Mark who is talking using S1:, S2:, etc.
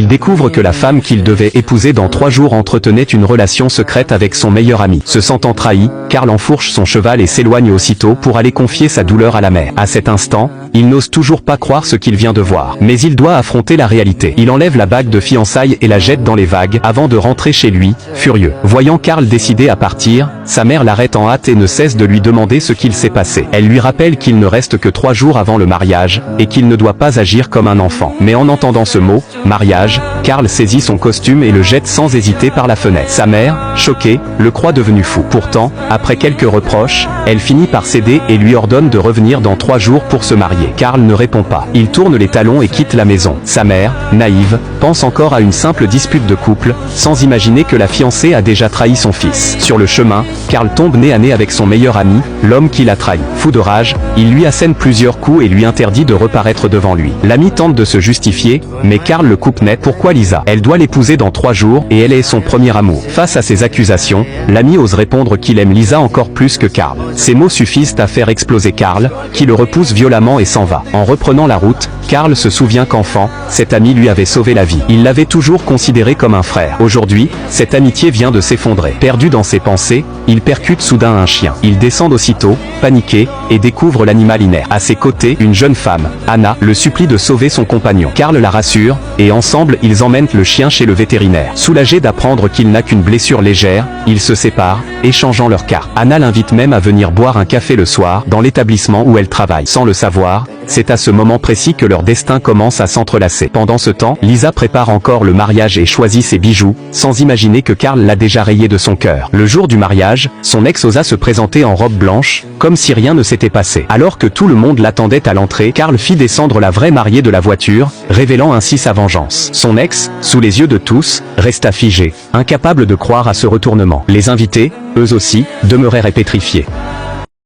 S1: Il découvre que la femme qu'il devait épouser dans 3 jours entretenait une relation secrète avec son meilleur ami. Se sentant trahi, Karl enfourche son cheval et s'éloigne aussitôt pour aller confier sa douleur à la mère. À cet instant, il n'ose toujours pas croire ce qu'il vient de voir. Mais il doit affronter la réalité. Il enlève la bague de fiançailles et la jette dans les vagues avant de rentrer chez lui, furieux. Voyant Karl décidé à partir, sa mère l'arrête en hâte et ne cesse de lui demander ce qu'il s'est passé. Elle lui rappelle qu'il ne reste que 3 jours avant le mariage, et qu'il ne doit pas agir comme un enfant. Mais en entendant ce mot, mariage, Karl saisit son costume et le jette sans hésiter par la fenêtre. Sa mère, choquée, le croit devenu fou. Pourtant, après quelques reproches, elle finit par céder et lui ordonne de revenir dans 3 jours pour se marier. Karl ne répond pas. Il tourne les talons et quitte la maison. Sa mère, naïve, pense encore à une simple dispute de couple, sans imaginer que la fiancée a déjà trahi son fils. Sur le chemin, Karl tombe nez à nez avec son meilleur ami, l'homme qui l'a trahi. Fou de rage, il lui assène plusieurs coups et lui interdit de reparaître devant lui. L'ami tente de se justifier, mais Karl le coupe net. Pourquoi Lisa? Elle doit l'épouser dans 3 jours et elle est son premier amour. Face à ces accusations, l'ami ose répondre qu'il aime Lisa encore plus que Karl. Ces mots suffisent à faire exploser Karl, qui le repousse violemment et s'en va. En reprenant la route, Karl se souvient qu'enfant, cet ami lui avait sauvé la vie. Il l'avait toujours considéré comme un frère. Aujourd'hui, cette amitié vient de s'effondrer. Perdu dans ses pensées, il percute soudain un chien. Il descend aussitôt, paniqué, et découvre l'animal inerte. À ses côtés, une jeune femme, Anna, le supplie de sauver son compagnon. Karl la rassure, et ensemble ils emmènent le chien chez le vétérinaire. Soulagé d'apprendre qu'il n'a qu'une blessure légère, ils se séparent, échangeant leurs cartes. Anna l'invite même à venir boire un café le soir, dans l'établissement où elle travaille. Sans le savoir, c'est à ce moment précis que leur destin commence à s'entrelacer. Pendant ce temps, Lisa prépare encore le mariage et choisit ses bijoux, sans imaginer que Karl l'a déjà rayé de son cœur. Le jour du mariage, son ex osa se présenter en robe blanche, comme si rien ne s'était passé. Alors que tout le monde l'attendait à l'entrée, Karl fit descendre la vraie mariée de la voiture, révélant ainsi sa vengeance. Son ex, sous les yeux de tous, resta figé, incapable de croire à ce retournement. Les invités, eux aussi, demeurèrent pétrifiés.